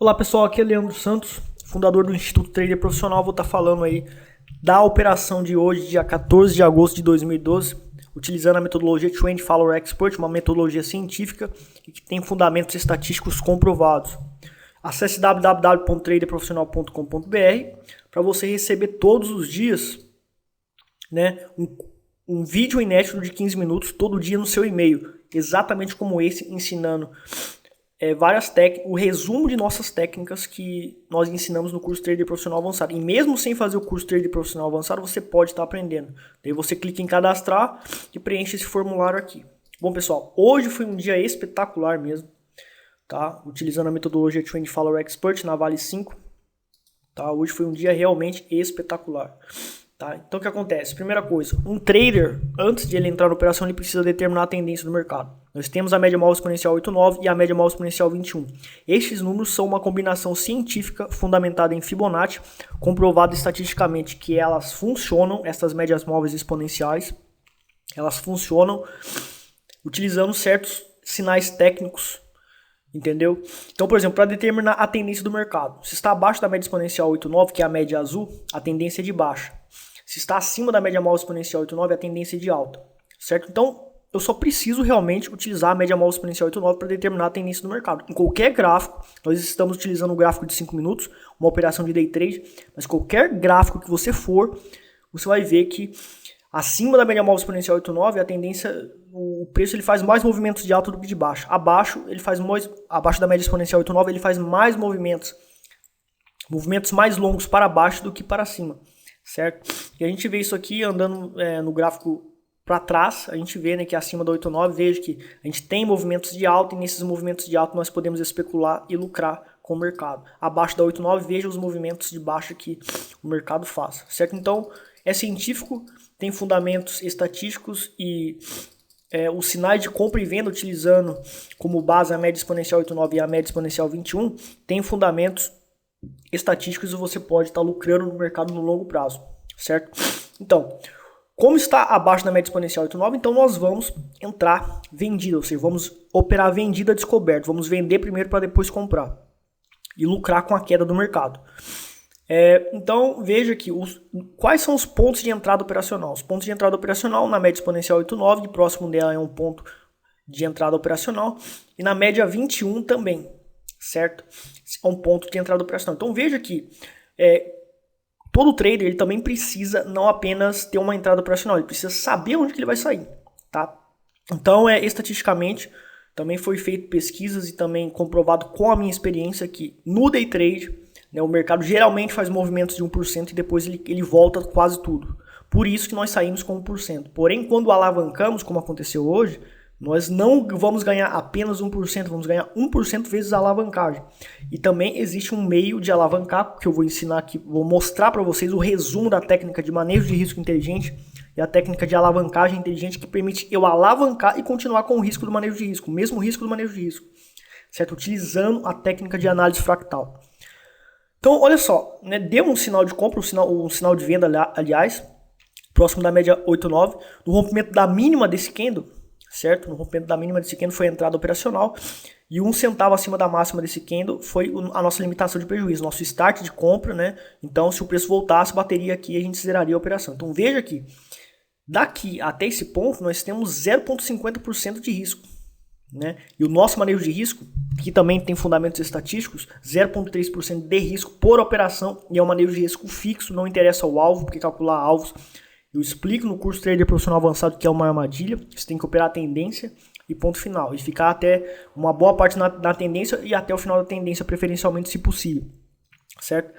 Olá pessoal, aqui é Leandro Santos, fundador do Instituto Trader Profissional. Vou estar falando aí da operação de hoje, dia 14 de agosto de 2012, utilizando a metodologia Trend Follower Expert, uma metodologia científica e que tem fundamentos estatísticos comprovados. Acesse www.traderprofissional.com.br para você receber todos os dias, um vídeo inédito de 15 minutos todo dia no seu e-mail, exatamente como esse, ensinando várias técnicas, o resumo de nossas técnicas que nós ensinamos no curso Trader Profissional Avançado. E mesmo sem fazer o curso Trader Profissional Avançado, você pode estar aprendendo. Daí você clica em cadastrar e preenche esse formulário aqui. Bom, pessoal, hoje foi um dia espetacular mesmo, tá? Utilizando a metodologia Trend Follower Expert na Vale 5, tá? Hoje foi um dia realmente espetacular. Tá? Então o que acontece? Primeira coisa, um trader, antes de ele entrar na operação, ele precisa determinar a tendência do mercado. Nós temos a média móvel exponencial 8,9 e a média móvel exponencial 21. Estes números são uma combinação científica fundamentada em Fibonacci, comprovado estatisticamente que elas funcionam, essas médias móveis exponenciais, elas funcionam utilizando certos sinais técnicos, entendeu? Então, por exemplo, para determinar a tendência do mercado, se está abaixo da média exponencial 8,9, que é a média azul, a tendência é de baixa. Se está acima da média móvel exponencial 8,9, a tendência é de alta, certo? Então, eu só preciso realmente utilizar a média móvel exponencial 8,9 para determinar a tendência do mercado. Em qualquer gráfico, nós estamos utilizando o gráfico de 5 minutos, uma operação de day trade, mas qualquer gráfico que você for, você vai ver que acima da média móvel exponencial 8,9, a tendência, o preço ele faz mais movimentos de alta do que de baixo. Abaixo da média exponencial 8,9, ele faz mais movimentos mais longos para baixo do que para cima, certo? E a gente vê isso aqui andando no gráfico para trás, a gente vê, que acima da 8,9, veja que a gente tem movimentos de alta e nesses movimentos de alta nós podemos especular e lucrar com o mercado. Abaixo da 8,9, veja os movimentos de baixa que o mercado faz, certo? Então, é científico, tem fundamentos estatísticos e os sinais de compra e venda utilizando como base a média exponencial 8,9 e a média exponencial 21 tem fundamentos estatísticos e você pode estar lucrando no mercado no longo prazo, certo? Então, como está abaixo da média exponencial 8,9, então nós vamos entrar vendida, ou seja, vamos operar vendida descoberto, vamos vender primeiro para depois comprar e lucrar com a queda do mercado. Então, veja aqui, quais são os pontos de entrada operacional? Os pontos de entrada operacional na média exponencial 8,9, de próximo dela é um ponto de entrada operacional, e na média 21 também, certo? É um ponto de entrada operacional. Então, veja que todo trader ele também precisa não apenas ter uma entrada operacional, ele precisa saber onde que ele vai sair, tá? Então, estatisticamente, também foi feito pesquisas e também comprovado com a minha experiência que no day trade, o mercado geralmente faz movimentos de 1% e depois ele volta quase tudo. Por isso que nós saímos com 1%. Porém, quando alavancamos, como aconteceu hoje, nós não vamos ganhar apenas 1%, vamos ganhar 1% vezes a alavancagem. E também existe um meio de alavancar, que eu vou ensinar aqui, vou mostrar para vocês o resumo da técnica de manejo de risco inteligente e a técnica de alavancagem inteligente que permite eu alavancar e continuar com o risco do manejo de risco, o mesmo risco do manejo de risco, certo? Utilizando a técnica de análise fractal. Então, olha só, deu um sinal de compra, um sinal de venda, aliás, próximo da média 8,9, no rompimento da mínima desse candle, certo? No rompimento da mínima desse candle foi a entrada operacional e 1 centavo acima da máxima desse candle foi a nossa limitação de prejuízo, nosso start de compra, Então, se o preço voltasse, bateria aqui e a gente zeraria a operação. Então, veja aqui, daqui até esse ponto, nós temos 0,50% de risco. E o nosso manejo de risco, que também tem fundamentos estatísticos, 0,3% de risco por operação, e é um manejo de risco fixo, não interessa o alvo, porque calcular alvos eu explico no curso Trader Profissional Avançado que é uma armadilha, você tem que operar a tendência e ponto final, e ficar até uma boa parte na tendência e até o final da tendência, preferencialmente se possível, certo?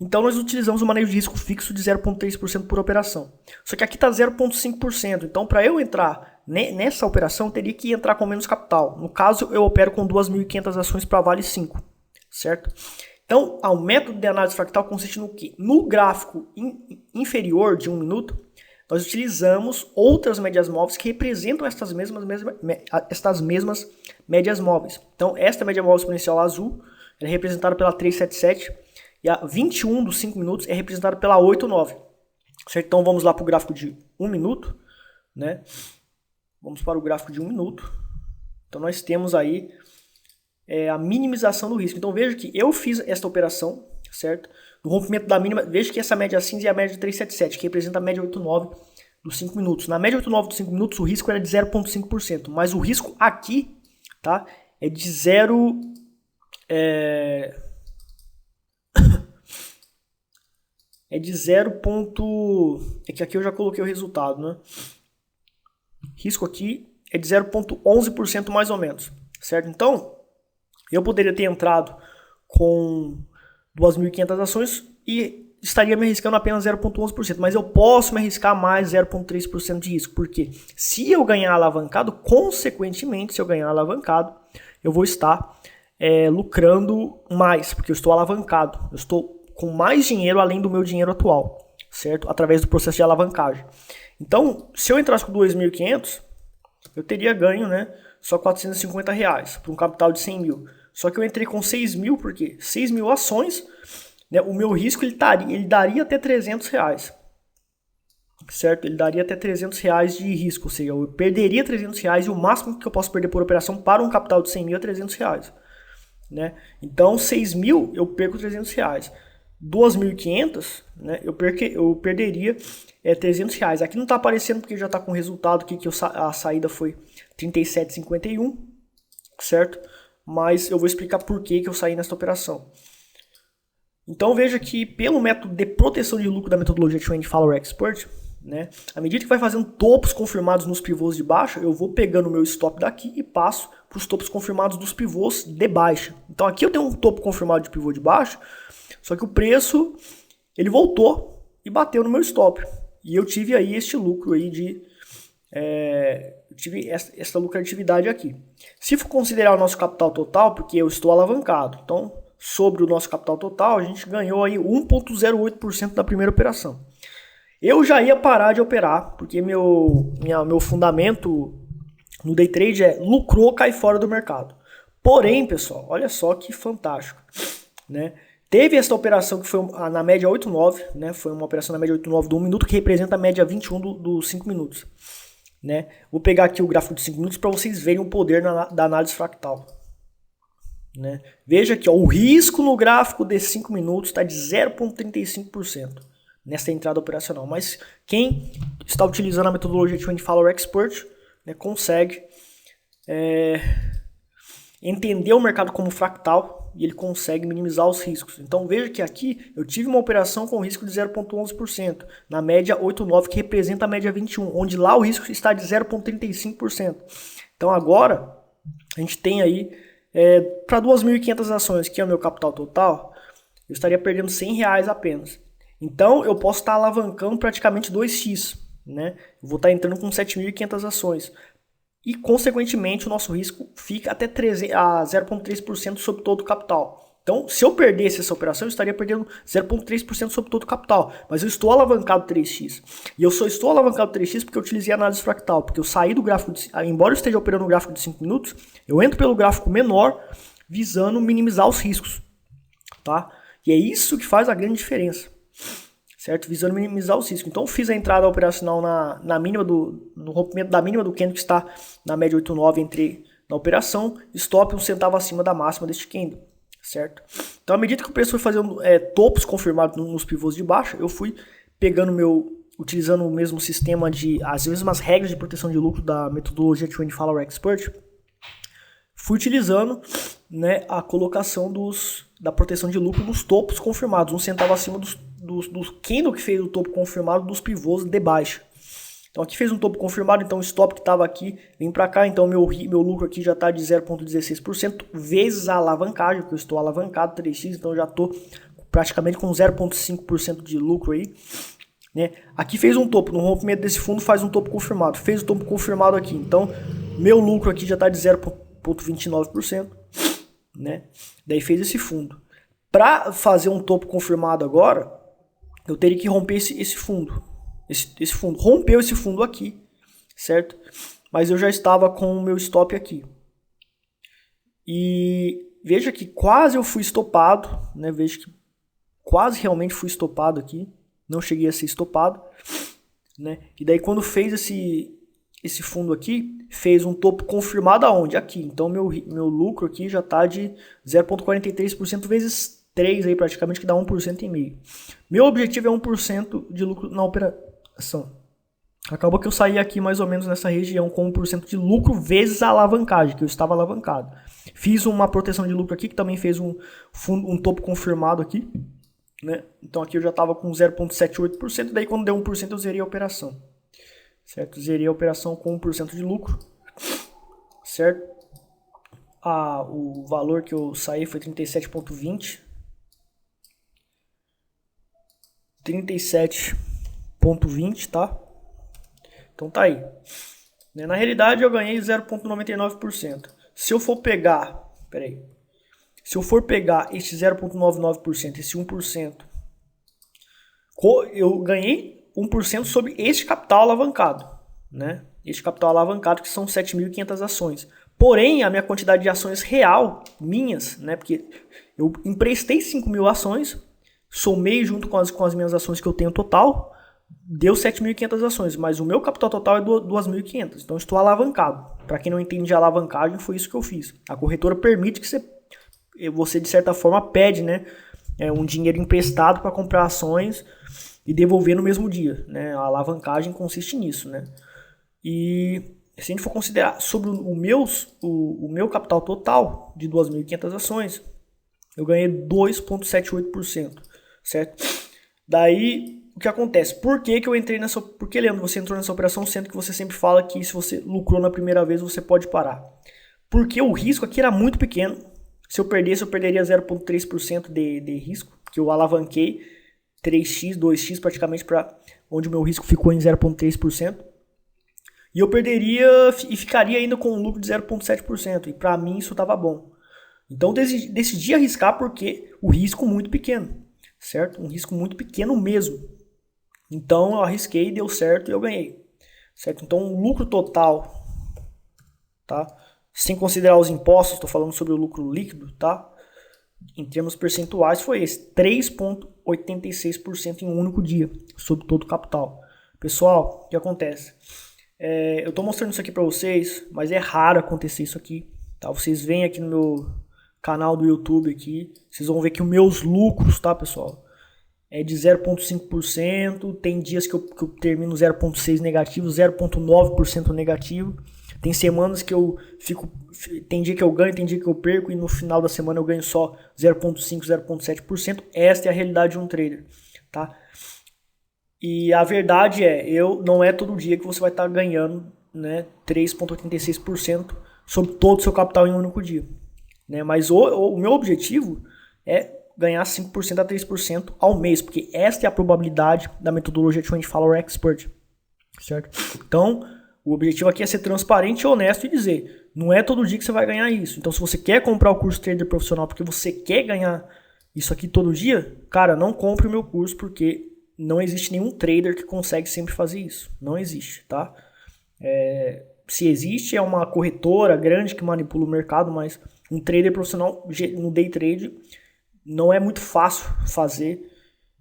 Então nós utilizamos o manejo de risco fixo de 0,3% por operação. Só que aqui está 0,5%. Então para eu entrar nessa operação, eu teria que entrar com menos capital. No caso, eu opero com 2.500 ações para Vale 5, certo? Então, o método de análise fractal consiste no quê? No gráfico inferior de 1 minuto, nós utilizamos outras médias móveis que representam estas mesmas médias móveis. Então, esta média móvel exponencial azul é representada pela 377 e a 21 dos 5 minutos é representada pela 8,9. Certo? Então, vamos lá para o gráfico de 1 minuto. Vamos para o gráfico de 1 minuto. Então, nós temos aí a minimização do risco. Então veja que eu fiz esta operação, certo? No rompimento da mínima, veja que essa média cinza é a média de 377, que representa a média 89 dos 5 minutos. Na média 89 dos 5 minutos, o risco era de 0,5%, mas o risco aqui, tá, é de 0... é de 0. É que aqui eu já coloquei o resultado, né? Risco aqui é de 0,11% mais ou menos, certo? Então, eu poderia ter entrado com 2.500 ações e estaria me arriscando apenas 0,11%, mas eu posso me arriscar mais 0,3% de risco, porque se eu ganhar alavancado, consequentemente, se eu ganhar alavancado, eu vou estar lucrando mais, porque eu estou alavancado, eu estou com mais dinheiro além do meu dinheiro atual, certo? Através do processo de alavancagem. Então, se eu entrasse com 2.500, eu teria ganho, né, só R$450 para um capital de 100 mil. Só que eu entrei com 6 mil, porque 6 mil ações, né, o meu risco ele daria até R$300, certo? Ele daria até R$300 de risco, ou seja, eu perderia R$300 e o máximo que eu posso perder por operação para um capital de 100 mil é R$300, né? Então, 6 mil eu perco R$300. 2.500, né, eu perderia R$300. Aqui não está aparecendo porque já está com o resultado aqui que a saída foi 37,51, certo? Mas eu vou explicar por que eu saí nessa operação. Então veja que pelo método de proteção de lucro da metodologia Trend Follower Expert, né, à medida que vai fazendo topos confirmados nos pivôs de baixa, eu vou pegando o meu stop daqui e passo para os topos confirmados dos pivôs de baixa. Então aqui eu tenho um topo confirmado de pivô de baixa, só que o preço ele voltou e bateu no meu stop. E eu tive aí este lucro aí eu tive essa lucratividade aqui. Se for considerar o nosso capital total, porque eu estou alavancado, então sobre o nosso capital total a gente ganhou aí 1,08% da primeira operação. Eu já ia parar de operar, porque meu fundamento no day trade é lucrou, cai fora do mercado. Porém, pessoal, olha só que fantástico, né? Teve essa operação que foi na média 8,9, né? Foi uma operação na média 8,9 do 1 minuto, que representa a média 21 dos 5 minutos. Né? Vou pegar aqui o gráfico de 5 minutos para vocês verem o poder da análise fractal. Né? Veja aqui, ó, o risco no gráfico de 5 minutos está de 0,35% nessa entrada operacional. Mas quem está utilizando a metodologia Trend Follower Expert, né, consegue entender o mercado como fractal e ele consegue minimizar os riscos. Então veja que aqui eu tive uma operação com risco de 0,11%, na média 8,9, que representa a média 21, onde lá o risco está de 0,35%. Então agora a gente tem aí para 2.500 ações, que é o meu capital total, eu estaria perdendo R$100 apenas. Então eu posso estar alavancando praticamente 2x, né? Eu vou estar entrando com 7.500 ações. E, consequentemente, o nosso risco fica até 0,3% sobre todo o capital. Então, se eu perdesse essa operação, eu estaria perdendo 0,3% sobre todo o capital. Mas eu estou alavancado 3x. E eu só estou alavancado 3x porque eu utilizei a análise fractal. Porque eu saí do gráfico, embora eu esteja operando no gráfico de 5 minutos, eu entro pelo gráfico menor, visando minimizar os riscos. Tá? E é isso que faz a grande diferença. Certo? Visando minimizar os riscos. Então eu fiz a entrada operacional no rompimento da mínima do candle, que está na média 8,9, entrei na operação, stop 1 centavo acima da máxima deste candle, certo? Então à medida que o preço foi fazendo topos confirmados nos pivôs de baixo, eu fui pegando utilizando o mesmo sistema as mesmas regras de proteção de lucro da metodologia Trend Follower Expert, fui utilizando, né, a colocação da proteção de lucro nos topos confirmados, 1 centavo acima dos candle que fez o topo confirmado dos pivôs de baixa. Então aqui fez um topo confirmado, então o stop que estava aqui vem para cá, então meu lucro aqui já está de 0,16% vezes a alavancagem, porque eu estou alavancado 3x, então eu já estou praticamente com 0,5% de lucro aí. Né? Aqui fez um topo, no rompimento desse fundo faz um topo confirmado, fez o topo confirmado aqui, então meu lucro aqui já está de 0,29%, né? Daí fez esse fundo. Para fazer um topo confirmado agora, eu teria que romper esse fundo. Esse fundo. Rompeu esse fundo aqui, certo? Mas eu já estava com o meu stop aqui. E veja que quase eu fui estopado, né? Veja que quase realmente fui estopado aqui. Não cheguei a ser estopado, né? E daí quando fez esse fundo aqui fez um topo confirmado aonde? Aqui. Então meu lucro aqui já está de 0,43% vezes 3 aí praticamente, que dá 1,5%. Meu objetivo é 1% de lucro na operação. Acabou que eu saí aqui mais ou menos nessa região com 1% de lucro vezes a alavancagem, que eu estava alavancado. Fiz uma proteção de lucro aqui, que também fez um topo confirmado aqui, né? Então aqui eu já estava com 0,78%, daí quando deu 1% eu zerei a operação. Certo? Zerei a operação com 1% de lucro. Certo? O valor que eu saí foi 37,20. 37,20, tá? Então tá aí. Na realidade eu ganhei 0,99%. Se eu for pegar, se eu for pegar esse 0,99%, esse 1%, eu ganhei 1% sobre este capital alavancado, né? Este capital alavancado que são 7.500 ações. Porém, a minha quantidade de ações real, minhas, né? Porque eu emprestei 5.000 ações, somei junto com as minhas ações que eu tenho total, deu 7.500 ações, mas o meu capital total é 2.500, então eu estou alavancado. Para quem não entende de alavancagem, foi isso que eu fiz. A corretora permite que você de certa forma pede, né, um dinheiro emprestado para comprar ações e devolver no mesmo dia, né? A alavancagem consiste nisso, né? E se a gente for considerar sobre o meu capital total de 2.500 ações, eu ganhei 2,78%, certo? Daí o que acontece? Por que eu entrei nessa... Por que, Leandro, você entrou nessa operação, sendo que você sempre fala que se você lucrou na primeira vez, você pode parar? Porque o risco aqui era muito pequeno. Se eu perdesse, eu perderia 0,3% de risco, que eu alavanquei 3x, 2x praticamente para onde o meu risco ficou em 0,3%. E eu perderia e ficaria ainda com um lucro de 0,7%. E para mim isso estava bom. Então decidi arriscar porque o risco muito pequeno, certo? Um risco muito pequeno mesmo. Então eu arrisquei, deu certo e eu ganhei, certo? Então o lucro total, tá? Sem considerar os impostos, estou falando sobre o lucro líquido, tá? Em termos percentuais foi esse, 3,86% em um único dia, sobre todo o capital. Pessoal, o que acontece? Eu estou mostrando isso aqui para vocês, mas é raro acontecer isso aqui, tá? Vocês vêm aqui no meu canal do YouTube aqui, vocês vão ver que os meus lucros, tá, pessoal? É de 0,5%, tem dias que eu termino 0,6% negativo, 0,9% negativo. Tem semanas que eu fico... Tem dia que eu ganho, tem dia que eu perco, e no final da semana eu ganho só 0,5%, 0,7%. Esta é a realidade de um trader, tá? E a verdade não é todo dia que você vai estar ganhando, né, 3,86% sobre todo o seu capital em um único dia, né? Mas o meu objetivo é ganhar 5% a 3% ao mês, porque esta é a probabilidade da metodologia 24 Hour Expert, certo? Então, o objetivo aqui é ser transparente e honesto e dizer, não é todo dia que você vai ganhar isso. Então, se você quer comprar o curso Trader Profissional porque você quer ganhar isso aqui todo dia, cara, não compre o meu curso, porque não existe nenhum trader que consegue sempre fazer isso. Não existe, tá? Se existe, é uma corretora grande que manipula o mercado, mas um trader profissional no day trade não é muito fácil fazer,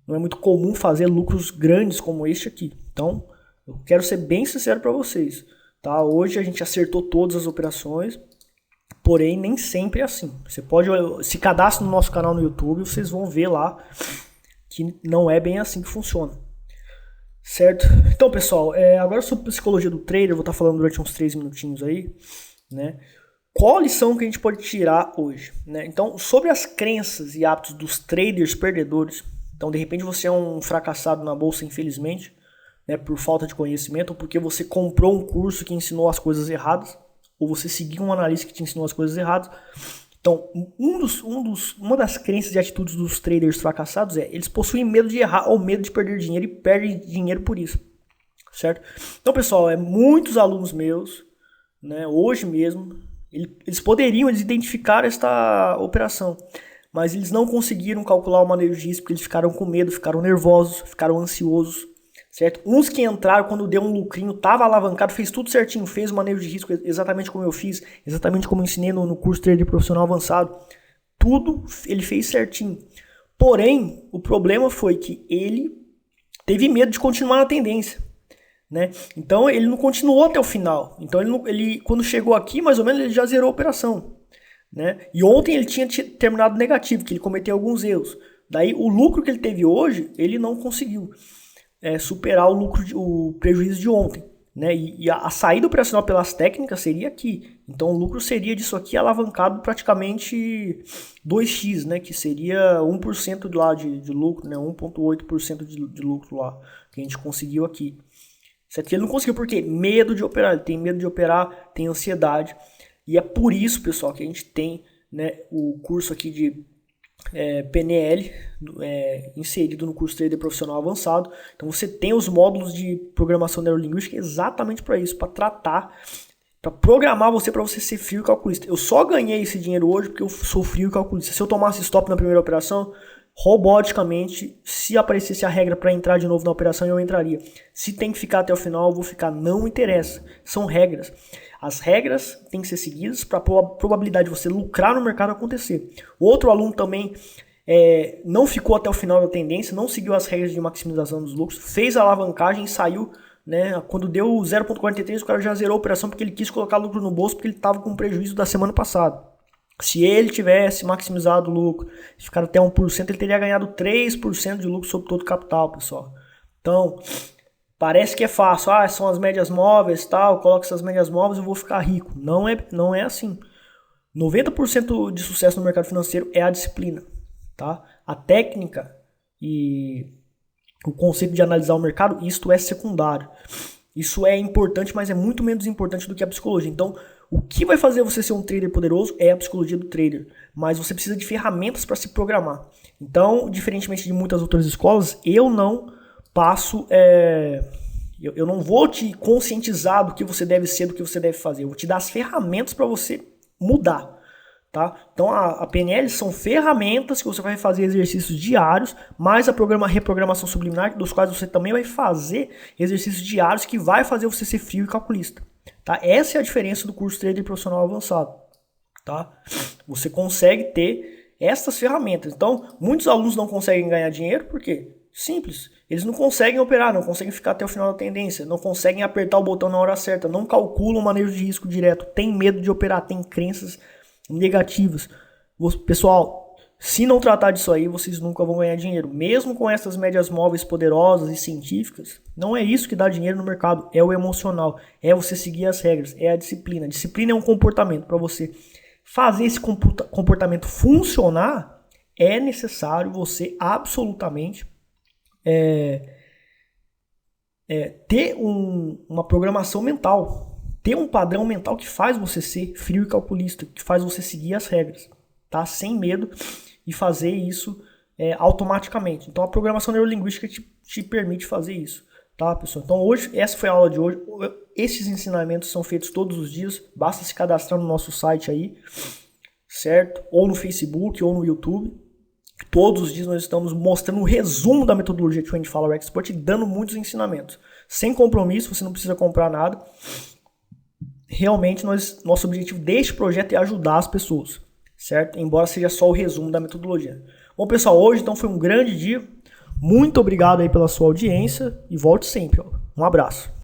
não é muito comum fazer lucros grandes como este aqui. Então, eu quero ser bem sincero para vocês, tá? Hoje a gente acertou todas as operações, porém nem sempre é assim. Você pode se cadastrar no nosso canal no YouTube, vocês vão ver lá que não é bem assim que funciona, certo? Então, pessoal, agora sobre psicologia do trader, eu vou estar falando durante uns 3 minutinhos aí, né? Qual a lição que a gente pode tirar hoje, né? Então, sobre as crenças e hábitos dos traders perdedores. Então, de repente você é um fracassado na bolsa, infelizmente, né, por falta de conhecimento, ou porque você comprou um curso que ensinou as coisas erradas, ou você seguiu um analista que te ensinou as coisas erradas. Então, uma das crenças e atitudes dos traders fracassados eles possuem medo de errar ou medo de perder dinheiro e perdem dinheiro por isso, certo? Então, pessoal, muitos alunos meus, né, hoje mesmo, eles poderiam identificar esta operação, mas eles não conseguiram calcular o manejo de risco porque eles ficaram com medo, ficaram nervosos, ficaram ansiosos, certo? Uns que entraram quando deu um lucrinho, estava alavancado, fez tudo certinho, fez o manejo de risco exatamente como eu fiz, exatamente como eu ensinei no curso Trader Profissional Avançado. Tudo ele fez certinho. Porém, o problema foi que ele teve medo de continuar na tendência, né? Então ele não continuou até o final. Então ele quando chegou aqui, mais ou menos, ele já zerou a operação, né? E ontem ele tinha terminado negativo, que ele cometeu alguns erros. Daí o lucro que ele teve hoje, ele não conseguiu superar o prejuízo de ontem, né? E a saída operacional pelas técnicas seria aqui. Então o lucro seria disso aqui alavancado praticamente 2x, né? Que seria 1% lá de lucro, né? 1,8% de lucro lá que a gente conseguiu aqui. Isso aqui ele não conseguiu por quê? Medo de operar. Ele tem medo de operar, tem ansiedade. E é por isso, pessoal, que a gente tem, né, o curso aqui de PNL inserido no curso Trader Profissional Avançado. Então você tem os módulos de programação neurolinguística exatamente para isso, para tratar, para programar você para você ser frio e calculista. Eu só ganhei esse dinheiro hoje porque eu sou frio e calculista. Se eu tomasse stop na primeira operação, roboticamente, se aparecesse a regra para entrar de novo na operação, eu entraria. Se tem que ficar até o final, eu vou ficar. Não interessa. São regras. As regras têm que ser seguidas para a probabilidade de você lucrar no mercado acontecer. Outro aluno também não ficou até o final da tendência, não seguiu as regras de maximização dos lucros, fez a alavancagem e saiu, né? Quando deu 0,43, o cara já zerou a operação porque ele quis colocar lucro no bolso porque ele estava com prejuízo da semana passada. Se ele tivesse maximizado o lucro, ficar até 1%, ele teria ganhado 3% de lucro sobre todo o capital, pessoal. Então, parece que é fácil. São as médias móveis, tal, coloco essas médias móveis e eu vou ficar rico. Não é assim. 90% de sucesso no mercado financeiro é a disciplina, tá? A técnica e o conceito de analisar o mercado, isto é secundário. Isso é importante, mas é muito menos importante do que a psicologia. Então, o que vai fazer você ser um trader poderoso é a psicologia do trader. Mas você precisa de ferramentas para se programar. Então, diferentemente de muitas outras escolas, eu não passo... Eu não vou te conscientizar do que você deve ser, do que você deve fazer. Eu vou te dar as ferramentas para você mudar. Tá? Então a PNL são ferramentas que você vai fazer exercícios diários, mais a reprogramação subliminar, dos quais você também vai fazer exercícios diários que vai fazer você ser frio e calculista. Tá? Essa é a diferença do curso Trader Profissional Avançado. Tá? Você consegue ter essas ferramentas. Então, muitos alunos não conseguem ganhar dinheiro, por quê? Simples. Eles não conseguem operar, não conseguem ficar até o final da tendência, não conseguem apertar o botão na hora certa, não calculam o manejo de risco direto, tem medo de operar, tem crenças negativas. Pessoal, se não tratar disso aí, vocês nunca vão ganhar dinheiro. Mesmo com essas médias móveis poderosas e científicas, não é isso que dá dinheiro no mercado, é o emocional, é você seguir as regras, é a disciplina. A disciplina é um comportamento. Para você fazer esse comportamento funcionar, é necessário você absolutamente ter uma programação mental. Ter um padrão mental que faz você ser frio e calculista, que faz você seguir as regras, tá? Sem medo e fazer isso automaticamente. Então a programação neurolinguística te permite fazer isso, tá, pessoal? Então hoje, essa foi a aula de hoje. Esses ensinamentos são feitos todos os dias, basta se cadastrar no nosso site aí, certo? Ou no Facebook, ou no YouTube. Todos os dias nós estamos mostrando um resumo da metodologia 24 Hour Expert e dando muitos ensinamentos. Sem compromisso, você não precisa comprar nada. Realmente, nosso objetivo deste projeto é ajudar as pessoas, certo? Embora seja só o resumo da metodologia. Bom, pessoal, hoje então foi um grande dia. Muito obrigado aí pela sua audiência e volte sempre. Um abraço.